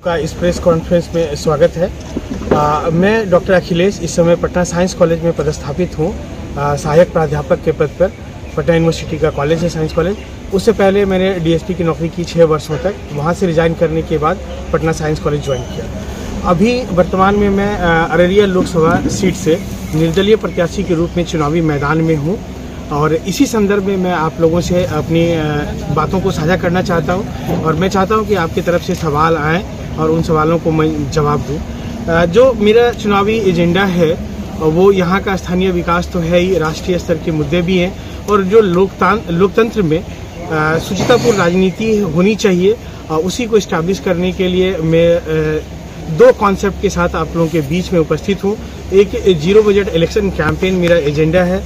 का इस press conference में स्वागत है। मैं डॉक्टर अखिलेश इस समय पटना साइंस कॉलेज में पदस्थापित हूँ, सहायक प्राध्यापक के पद पर। पटना यूनिवर्सिटी का कॉलेज है साइंस कॉलेज। उससे पहले मैंने डीएसपी की नौकरी की 6 वर्षों तक। वहाँ से रिजाइन करने के बाद पटना साइंस कॉलेज ज्वाइन किया। अभी वर्तमान में मैं अररिया लोकसभा सीट से निर्दलीय प्रत्याशी के रूप में चुनावी मैदान में हूँ और इसी संदर्भ में मैं आप लोगों से अपनी बातों को साझा करना चाहता हूँ और मैं चाहता हूँ कि आपकी तरफ से सवाल आएँ और उन सवालों को मैं जवाब दूँ। जो मेरा चुनावी एजेंडा है वो यहाँ का स्थानीय विकास तो है ही, राष्ट्रीय स्तर के मुद्दे भी हैं और जो लोकतंत्र में शुचितापूर्ण राजनीति होनी चाहिए, उसी को इस्टेब्लिश करने के लिए मैं 2 कॉन्सेप्ट के साथ आप लोगों के बीच में उपस्थित हूँ। एक जीरो बजट इलेक्शन कैंपेन मेरा एजेंडा है,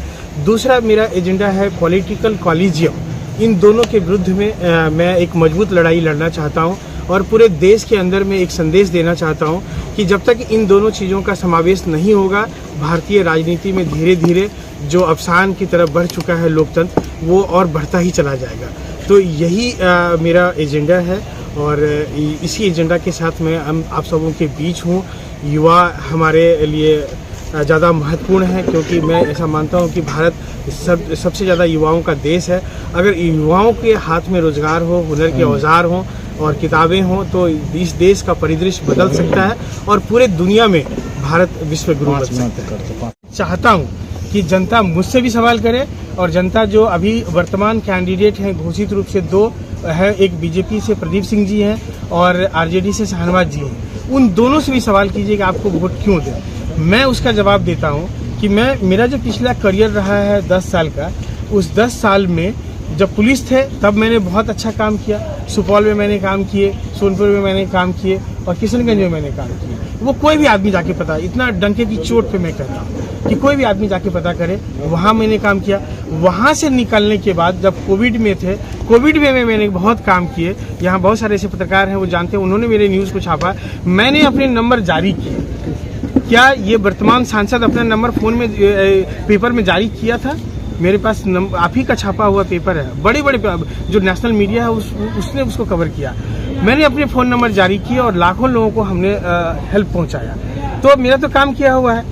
दूसरा मेरा एजेंडा है पॉलिटिकल कॉलिजियम। इन दोनों के विरुद्ध में मैं एक मजबूत लड़ाई लड़ना चाहता हूं और पूरे देश के अंदर में एक संदेश देना चाहता हूं कि जब तक इन दोनों चीज़ों का समावेश नहीं होगा, भारतीय राजनीति में धीरे धीरे जो अवसान की तरफ बढ़ चुका है लोकतंत्र, वो और बढ़ता ही चला जाएगा। तो यही मेरा एजेंडा है और इसी एजेंडा के साथ मैं आप सबों के बीच हूँ। युवा हमारे लिए ज़्यादा महत्वपूर्ण है क्योंकि मैं ऐसा मानता हूं कि भारत सबसे ज़्यादा युवाओं का देश है। अगर युवाओं के हाथ में रोजगार हो, हुनर के औजार हों और किताबें हों तो इस देश का परिदृश्य बदल सकता है और पूरे दुनिया में भारत विश्व गुरु बन सकता है। चाहता हूँ कि जनता मुझसे भी सवाल करे और जनता जो अभी वर्तमान कैंडिडेट हैं घोषित रूप से 2 है, एक बीजेपी से प्रदीप सिंह जी हैं और आरजेडी से शाहनवाज जी हैं, उन दोनों से भी सवाल कीजिए कि आपको वोट क्यों दें। मैं उसका जवाब देता हूं कि मेरा जो पिछला करियर रहा है 10 साल का, उस 10 साल में जब पुलिस थे तब मैंने बहुत अच्छा काम किया। सुपौल में मैंने काम किए, सोनपुर में मैंने काम किए और किशनगंज में मैंने काम किए। वो कोई भी आदमी जाके पता, इतना डंके की चोट पे मैं कहता हूँ कि कोई भी आदमी जाके पता करे, वहाँ मैंने काम किया। वहाँ से निकलने के बाद जब कोविड में थे, कोविड में मैंने बहुत काम किए। यहाँ बहुत सारे ऐसे पत्रकार हैं वो जानते हैं, उन्होंने मेरे न्यूज़ को छापा। मैंने अपने नंबर जारी किए। क्या ये वर्तमान सांसद अपना नंबर फोन में पेपर में जारी किया था? मेरे पास आप ही का छापा हुआ पेपर है, बड़े बड़े जो नेशनल मीडिया है उसने उसको कवर किया। मैंने अपने फ़ोन नंबर जारी किए और लाखों लोगों को हमने हेल्प पहुंचाया। तो मेरा तो काम किया हुआ है।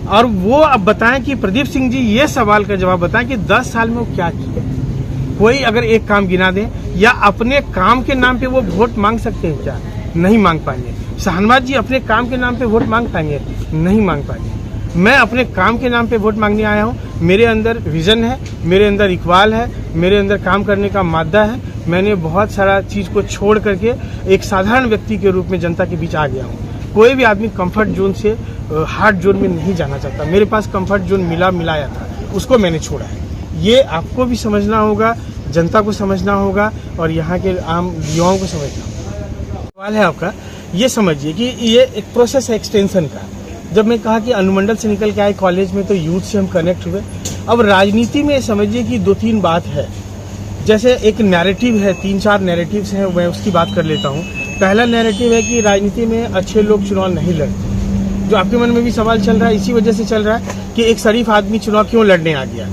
और वो अब बताएं कि प्रदीप सिंह जी ये सवाल का जवाब बताएं कि 10 साल में वो क्या किया। कोई अगर एक काम गिना दें या अपने काम के नाम पे वो वोट मांग सकते हैं क्या? नहीं मांग पाएंगे। शाहनवाज जी अपने काम के नाम पे वोट मांग पाएंगे? नहीं मांग पाएंगे। मैं अपने काम के नाम पे वोट मांगने आया हूँ। मेरे अंदर विजन है, मेरे अंदर इकबाल है, मेरे अंदर काम करने का मादा है। मैंने बहुत सारा चीज़ को छोड़ करके एक साधारण व्यक्ति के रूप में जनता के बीच आ गया हूँ। कोई भी आदमी कंफर्ट जोन से हार्ड जोन में नहीं जाना चाहता। मेरे पास कंफर्ट जोन मिलाया था, उसको मैंने छोड़ा है। ये आपको भी समझना होगा, जनता को समझना होगा और यहाँ के आम युवाओं को समझना होगा। सवाल है आपका, ये समझिए कि ये एक प्रोसेस है एक्सटेंशन का। जब मैं कहा कि अनुमंडल से निकल के आए कॉलेज में तो यूथ से हम कनेक्ट हुए। अब राजनीति में समझिए कि 2-3 बात है। जैसे एक नैरेटिव है, 3-4 नैरेटिव्स हैं, मैं उसकी बात कर लेता हूँ। पहला नैरेटिव है कि राजनीति में अच्छे लोग चुनाव नहीं लड़ते, जो आपके मन में भी सवाल चल रहा है, इसी वजह से चल रहा है कि एक शरीफ आदमी चुनाव क्यों लड़ने आ गया।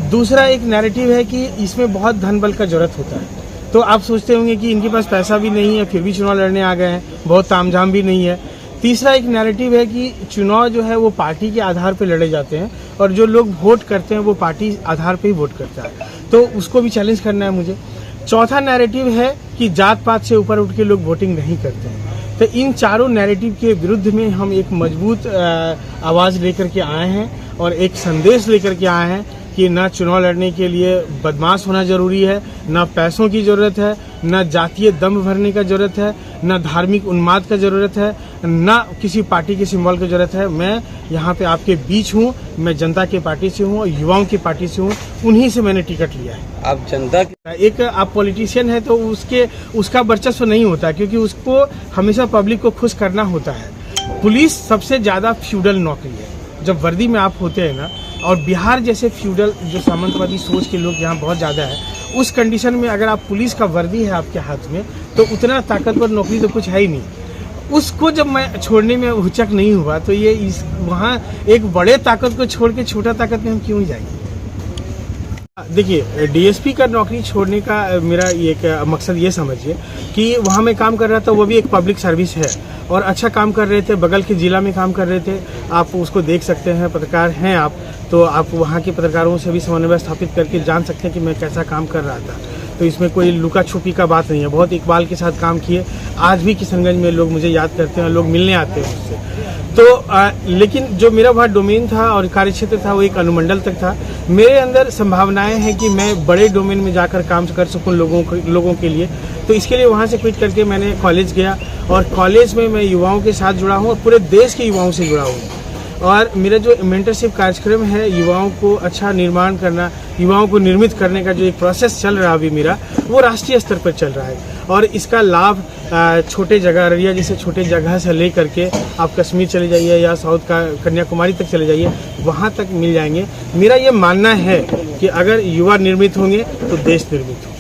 दूसरा एक नैरेटिव है कि इसमें बहुत धन बल का जरूरत होता है। तो आप सोचते होंगे कि इनके पास पैसा भी नहीं है फिर भी चुनाव लड़ने आ गए हैं, बहुत तामझाम भी नहीं है। तीसरा एक नैरेटिव है कि चुनाव जो है वो पार्टी के आधार पर लड़े जाते हैं और जो लोग वोट करते हैं वो पार्टी आधार पर ही वोट करता है, तो उसको भी चैलेंज करना है मुझे। चौथा नैरेटिव है कि जात पात से ऊपर उठ के लोग वोटिंग नहीं करते हैं। तो इन चारों नैरेटिव के विरुद्ध में हम एक मजबूत आवाज़ लेकर के आए हैं और एक संदेश लेकर के आए हैं कि ना चुनाव लड़ने के लिए बदमाश होना जरूरी है, ना पैसों की ज़रूरत है, ना जातीय दम भरने का ज़रूरत है, ना धार्मिक उन्माद का ज़रूरत है, ना किसी पार्टी के सिंबल की ज़रूरत है। मैं यहाँ पे आपके बीच हूँ, मैं जनता की पार्टी से हूँ, युवाओं की पार्टी से हूँ, उन्हीं से मैंने टिकट लिया है। आप जनता एक आप पॉलिटिशियन है तो उसका वर्चस्व नहीं होता क्योंकि उसको हमेशा पब्लिक को खुश करना होता है। पुलिस सबसे ज़्यादा फ्यूडल नौकरी है। जब वर्दी में आप होते हैं ना, और बिहार जैसे फ्यूडल जो सामंतवादी सोच के लोग यहाँ बहुत ज़्यादा है, उस कंडीशन में अगर आप पुलिस का वर्दी है आपके हाथ में तो उतना ताकतवर नौकरी तो कुछ है ही नहीं। उसको जब मैं छोड़ने में हुचक नहीं हुआ तो ये वहाँ एक बड़े ताकत को छोड़ के छोटा ताकत में हम क्यों जाएंगे। देखिए, डीएसपी का नौकरी छोड़ने का मेरा एक मकसद ये समझिए कि वहाँ मैं काम कर रहा था, वो भी एक पब्लिक सर्विस है और अच्छा काम कर रहे थे, बगल के ज़िला में काम कर रहे थे। आप उसको देख सकते हैं, पत्रकार हैं आप, तो आप वहाँ के पत्रकारों से भी समन्वय स्थापित करके जान सकते हैं कि मैं कैसा काम कर रहा था। तो इसमें कोई लुका छुपी का बात नहीं है। बहुत इकबाल के साथ काम किए, आज भी किशनगंज में लोग मुझे याद करते हैं, लोग मिलने आते हैं मुझसे। तो लेकिन जो मेरा वहाँ डोमेन था और कार्यक्षेत्र था वो एक अनुमंडल तक था। मेरे अंदर संभावनाएं हैं कि मैं बड़े डोमेन में जाकर काम कर सकूं लोगों के लिए। तो इसके लिए वहाँ से क्विट करके मैंने कॉलेज गया और कॉलेज में मैं युवाओं के साथ जुड़ा हूँ और पूरे देश के युवाओं से जुड़ा हूँ। और मेरा जो मेंटरशिप कार्यक्रम है, युवाओं को अच्छा निर्माण करना, युवाओं को निर्मित करने का जो एक प्रोसेस चल रहा है अभी मेरा, वो राष्ट्रीय स्तर पर चल रहा है। और इसका लाभ छोटे जगह, अररिया जैसे छोटे जगह से ले करके आप कश्मीर चले जाइए या साउथ का कन्याकुमारी तक चले जाइए, वहाँ तक मिल जाएंगे। मेरा ये मानना है कि अगर युवा निर्मित होंगे तो देश निर्मित होगा।